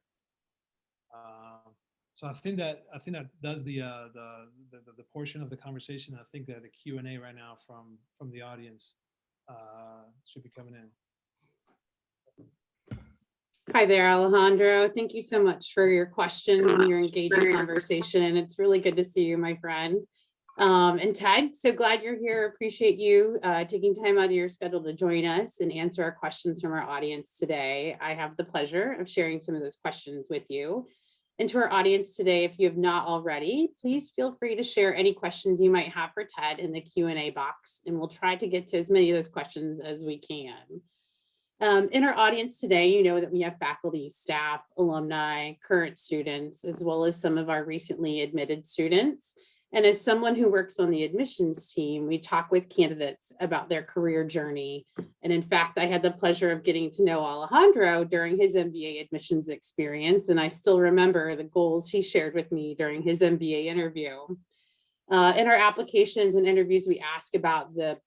So I think that does the portion of the conversation. I think that the Q&A right now from the audience should be coming in. Hi there, Alejandro. Thank you so much for your questions and your engaging conversation. It's really good to see you, my friend. And Ted, so glad you're here. Appreciate you taking time out of your schedule to join us and answer our questions from our audience today. I have the pleasure of sharing some of those questions with you. And to our audience today, if you have not already, please feel free to share any questions you might have for Ted in the Q&A box, and we'll try to get to as many of those questions as we can. In our audience today, you know that we have faculty, staff, alumni, current students, as well as some of our recently admitted students. And as someone who works on the admissions team, we talk with candidates about their career journey. And in fact, I had the pleasure of getting to know Alejandro during his MBA admissions experience. And I still remember the goals he shared with me during his MBA interview. In our applications and interviews, we ask about the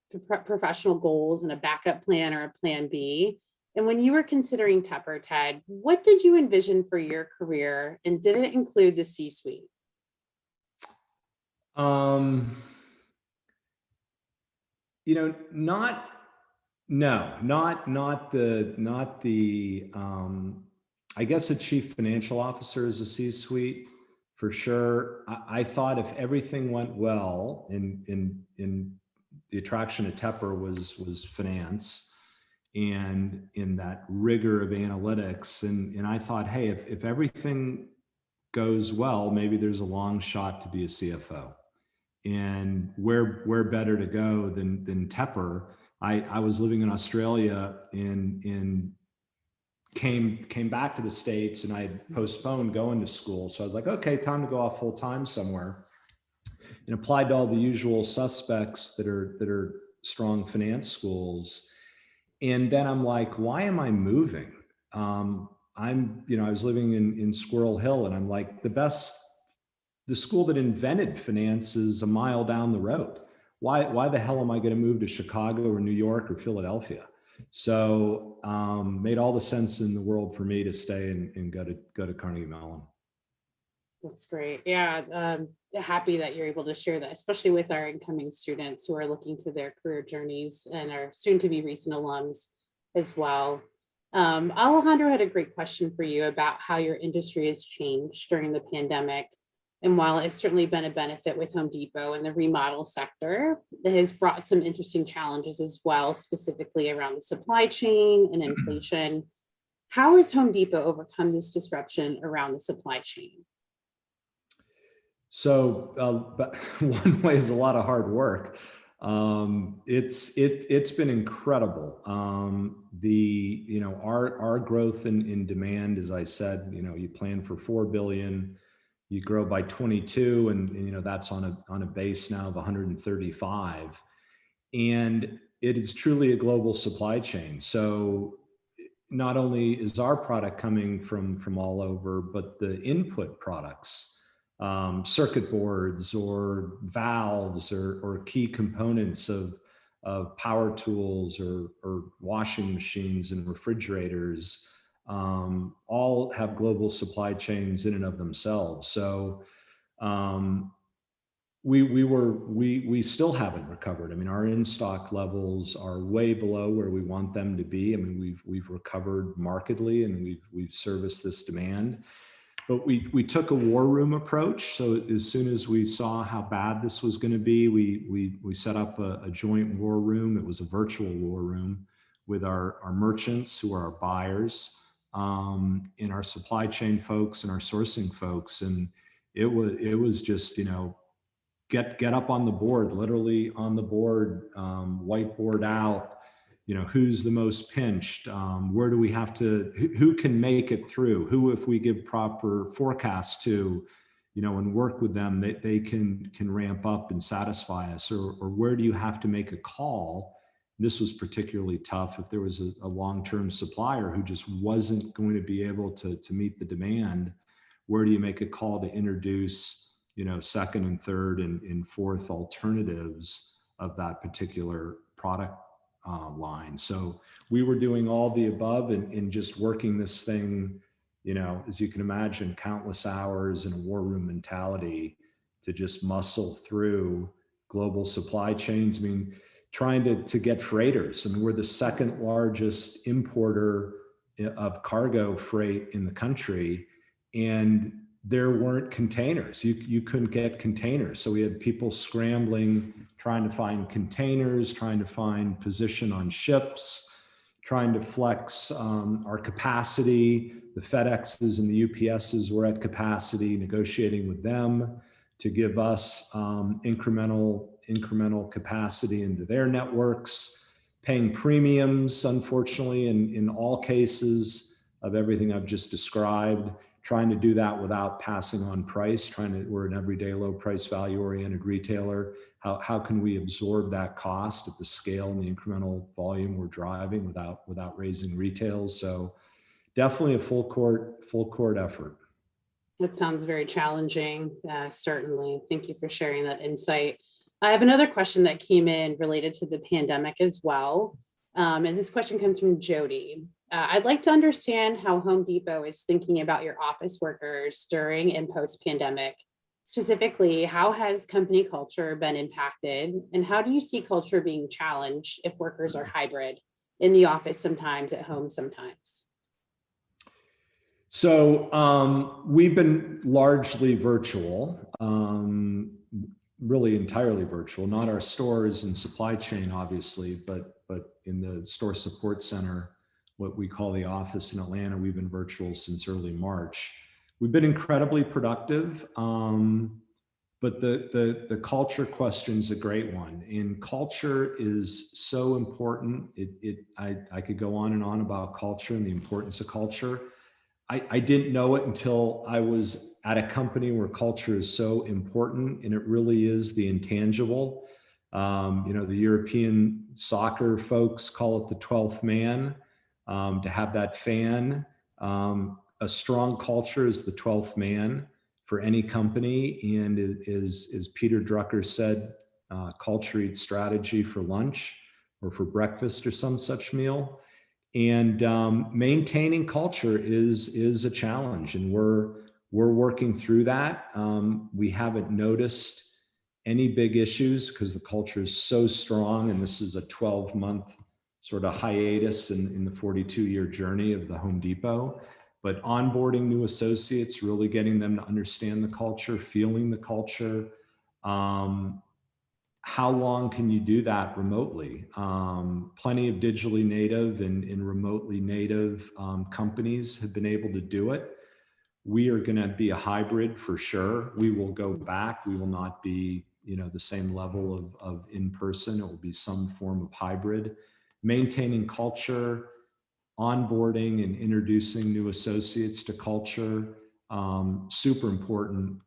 professional goals and a backup plan or a plan B. And when you were considering Tepper, Ted, what did you envision for your career? And did it include the C-suite? Not the I guess a chief financial officer is a C-suite for sure. I thought if everything went well in the attraction of Tepper was finance and in that rigor of analytics. And I thought, hey, if everything goes well, maybe there's a long shot to be a CFO. And where better to go than Tepper? I was living in Australia and came back to the States, and I had postponed going to school. So I was like, okay, time to go off full time somewhere, and applied to all the usual suspects that are strong finance schools. And then I'm like, why am I moving? I was living in Squirrel Hill, and I'm like, the school that invented finance is a mile down the road. Why the hell am I going to move to Chicago or New York or Philadelphia? So made all the sense in the world for me to stay and go to Carnegie Mellon. That's great. Yeah, happy that you're able to share that, especially with our incoming students who are looking to their career journeys and are soon to be recent alums as well. Alejandro had a great question for you about how your industry has changed during the pandemic. And while it's certainly been a benefit with Home Depot and the remodel sector, it has brought some interesting challenges as well, specifically around the supply chain and inflation. How has Home Depot overcome this disruption around the supply chain? So, but one way is a lot of hard work. It's been incredible. Our growth in demand, as I said, you plan for 4 billion, you grow by 22, and that's on a base now of 135, and it is truly a global supply chain. So not only is our product coming from all over, but the input products, circuit boards or valves or key components of power tools or washing machines and refrigerators, all have global supply chains in and of themselves. So we still haven't recovered. I mean, our in-stock levels are way below where we want them to be. I mean, we've recovered markedly, and we've serviced this demand. But we took a war room approach. So as soon as we saw how bad this was going to be, we set up a joint war room. It was a virtual war room with our merchants, who are our buyers, and our supply chain folks and our sourcing folks. And it was just, get up on the board, literally on the board, whiteboard out, who's the most pinched, where do we have to, who can make it through, who, if we give proper forecasts to, and work with them, they can ramp up and satisfy us, or where do you have to make a call? This was particularly tough if there was a long-term supplier who just wasn't going to be able to meet the demand. Where do you make a call to introduce second and third and fourth alternatives of that particular product line? So we were doing all the above and just working this thing, as you can imagine, countless hours in a war room mentality to just muscle through global supply chains. I mean, trying to get freighters. I mean, we're the second largest importer of cargo freight in the country, and there weren't containers. You couldn't get containers. So we had people scrambling, trying to find containers, trying to find position on ships, trying to flex our capacity. The FedExes and the UPSs were at capacity, negotiating with them to give us incremental capacity into their networks, paying premiums, unfortunately, in all cases of everything I've just described. Trying to do that without passing on price, we're an everyday low price value oriented retailer. How can we absorb that cost at the scale and the incremental volume we're driving without raising retails? So definitely a full court effort. That sounds very challenging, certainly. Thank you for sharing that insight. I have another question that came in related to the pandemic as well. And this question comes from Jody. I'd like to understand how Home Depot is thinking about your office workers during and post-pandemic. Specifically, how has company culture been impacted? And how do you see culture being challenged if workers are hybrid, in the office sometimes, at home sometimes? So we've been largely virtual, really entirely virtual, not our stores and supply chain, obviously, but in the store support center, what we call the office in Atlanta, we've been virtual since early March. We've been incredibly productive, but the culture question is a great one. And culture is so important. I could go on and on about culture and the importance of culture. I didn't know it until I was at a company where culture is so important, and it really is the intangible. The European soccer folks call it the 12th man. To have that fan, a strong culture is the 12th man for any company. And as Peter Drucker said, culture eats strategy for lunch or for breakfast or some such meal. And maintaining culture is a challenge, and we're We're working through that. We haven't noticed any big issues because the culture is so strong, and this is a 12-month sort of hiatus in the 42-year journey of the Home Depot. But onboarding new associates, really getting them to understand the culture, feeling the culture. How long can you do that remotely? Plenty of digitally native and remotely native companies have been able to do it. We are going to be a hybrid for sure. We will go back. We will not be, the same level of in-person. It will be some form of hybrid. Maintaining culture, onboarding and introducing new associates to culture, super important.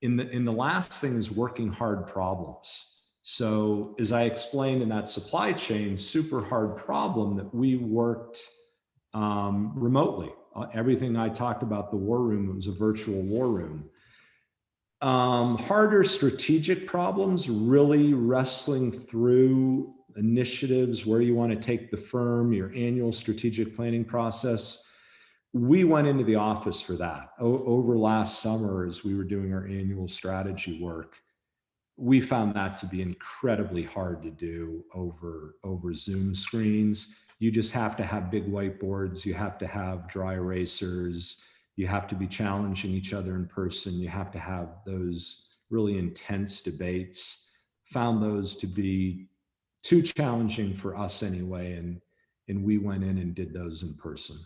In the last thing is working hard problems. So as I explained in that supply chain, super hard problem that we worked remotely. Everything I talked about, the war room, it was a virtual war room. Harder strategic problems, really wrestling through initiatives, where you want to take the firm, your annual strategic planning process. We went into the office for that. Over last summer, as we were doing our annual strategy work, we found that to be incredibly hard to do over Zoom screens. You just have to have big whiteboards. You have to have dry erasers. You have to be challenging each other in person. You have to have those really intense debates. Found those to be too challenging for us anyway. And we went in and did those in person.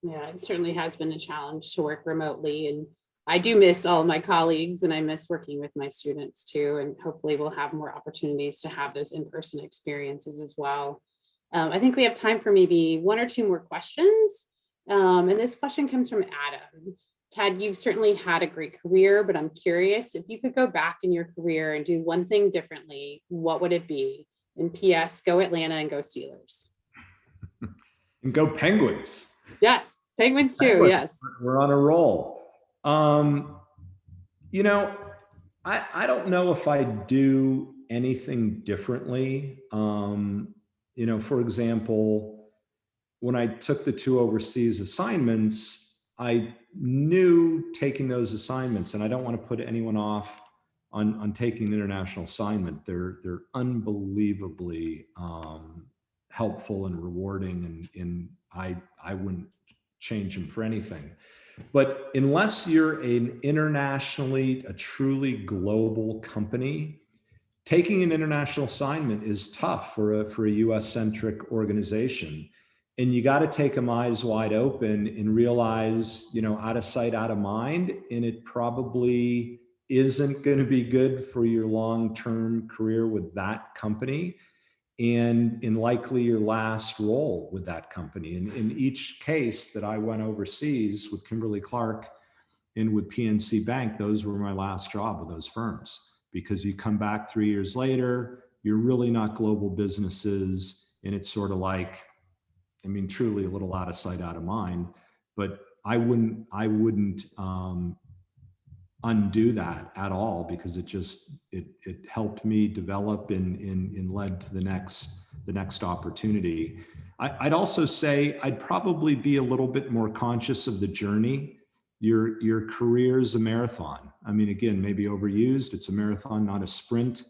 Yeah, it certainly has been a challenge to work remotely, and I do miss all of my colleagues, and I miss working with my students too, and hopefully we'll have more opportunities to have those in-person experiences as well. I think we have time for maybe one or two more questions. And this question comes from Adam. Ted, you've certainly had a great career, but I'm curious, if you could go back in your career and do one thing differently, what would it be? And PS, go Atlanta and go Steelers. And go Penguins. Yes, Penguins too, Penguins. yes. We're on a roll. I don't know if I do anything differently. For example, when I took the 2 overseas assignments, I knew taking those assignments, and I don't want to put anyone off on taking an international assignment. They're unbelievably helpful and rewarding, and I wouldn't change them for anything. But unless you're a truly global company, taking an international assignment is tough for a US-centric organization. And you got to take them eyes wide open and realize, out of sight, out of mind, and it probably isn't going to be good for your long-term career with that company, and in likely your last role with that company. And in each case that I went overseas with Kimberly-Clark and with PNC Bank, those were my last job with those firms, because you come back 3 years later, you're really not global businesses. And it's sort of like, truly a little out of sight, out of mind. But I wouldn't undo that at all, because it helped me develop and led to the next opportunity. I'd also say I'd probably be a little bit more conscious of the journey. Your career is a marathon. Again, maybe overused. It's a marathon, not a sprint.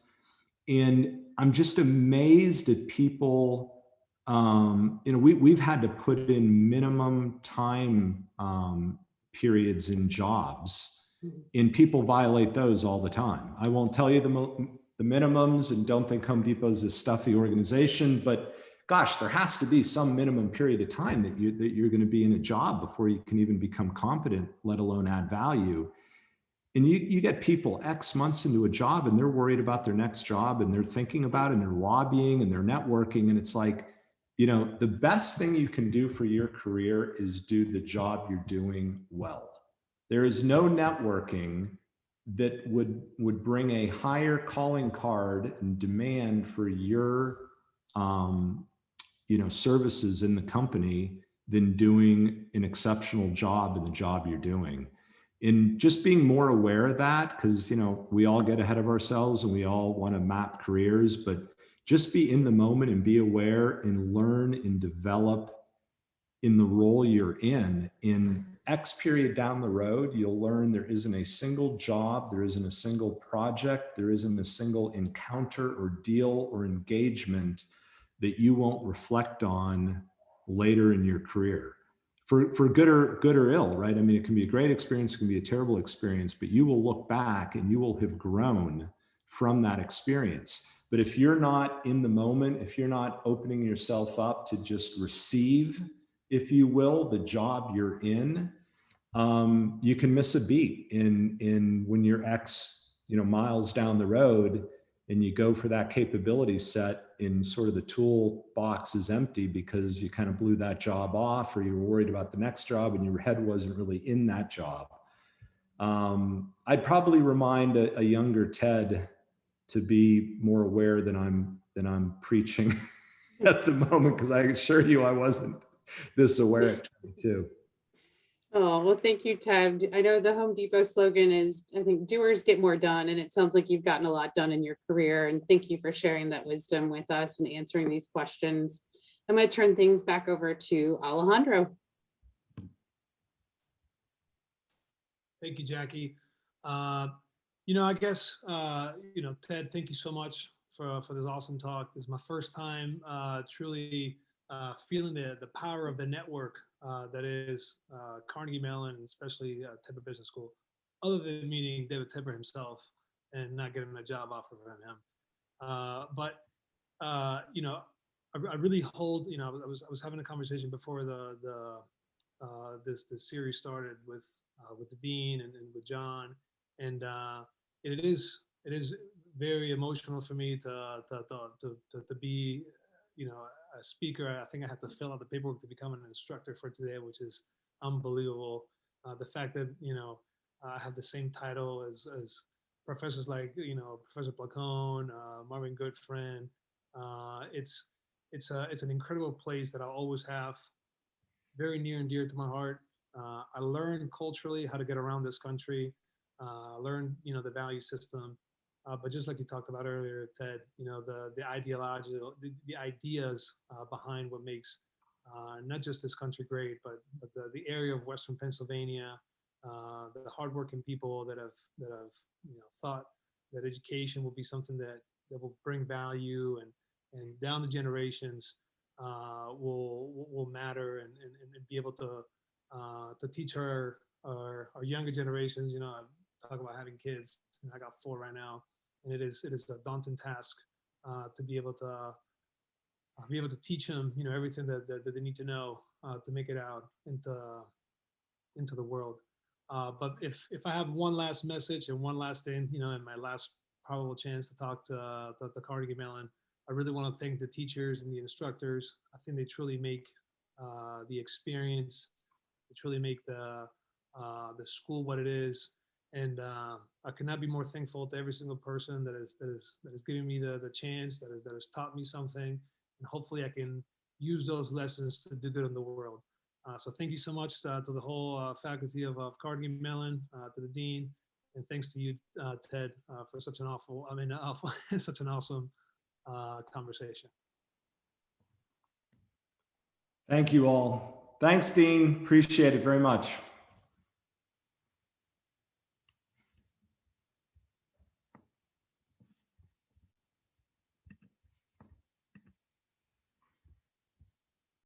And I'm just amazed at people. We've had to put in minimum time periods in jobs, and people violate those all the time. I won't tell you the minimums, and don't think Home Depot is a stuffy organization, but gosh, there has to be some minimum period of time that you're going to be in a job before you can even become competent, let alone add value. And you get people X months into a job, and they're worried about their next job, and they're thinking about it, and they're lobbying, and they're networking. And it's like, the best thing you can do for your career is do the job you're doing well. There is no networking that would bring a higher calling card and demand for your services in the company than doing an exceptional job in the job you're doing. And just being more aware of that, because we all get ahead of ourselves and we all want to map careers, but just be in the moment and be aware and learn and develop in the role you're in X period down the road, you'll learn there isn't a single job, there isn't a single project, there isn't a single encounter or deal or engagement that you won't reflect on later in your career. For good or ill, right? I mean, it can be a great experience, it can be a terrible experience, but you will look back and you will have grown from that experience. But if you're not in the moment, if you're not opening yourself up to just receive, if you will, the job you're in, you can miss a beat in when you're X, miles down the road, and you go for that capability set in sort of the toolbox is empty because you kind of blew that job off, or you were worried about the next job and your head wasn't really in that job. I'd probably remind a younger Ted to be more aware than I'm preaching at the moment, because I assure you I wasn't this aware at 22. Oh, well, thank you, Ted. I know the Home Depot slogan is, I think, doers get more done, and it sounds like you've gotten a lot done in your career. And thank you for sharing that wisdom with us and answering these questions. I'm going to turn things back over to Alejandro. Thank you, Jackie. I guess, Ted, thank you so much for this awesome talk. This is my first time truly feeling the power of the network that is Carnegie Mellon, and especially Tepper Business School, other than meeting David Tepper himself and not getting a job offer from him. I really hold, I was having a conversation before this series started with the dean and with John, and it is very emotional for me to be, a speaker. I think I have to fill out the paperwork to become an instructor for today, which is unbelievable. The fact that I have the same title as professors like Professor Placone, Marvin Goodfriend. It's an incredible place that I'll always have very near and dear to my heart. I learned culturally how to get around this country, learn the value system. But just like you talked about earlier, Ted, the ideology, the ideas behind what makes not just this country great, but the area of Western Pennsylvania, the hardworking people that have thought that education will be something that will bring value and down the generations will matter and be able to teach our younger generations. I talk about having kids, and I got 4 right now. And it is a daunting task to be able to teach them, everything that they need to know to make it out into the world. But if I have one last message and one last thing, and my last probable chance to talk to Carnegie Mellon, I really want to thank the teachers and the instructors. I think they truly make the experience, they truly make the school what it is. And I could not be more thankful to every single person that is giving me the chance, that has taught me something, and hopefully I can use those lessons to do good in the world. So thank you so much to the whole faculty of Carnegie Mellon, to the dean, and thanks to you, Ted, for such an such an awesome conversation. Thank you all. Thanks, Dean. Appreciate it very much.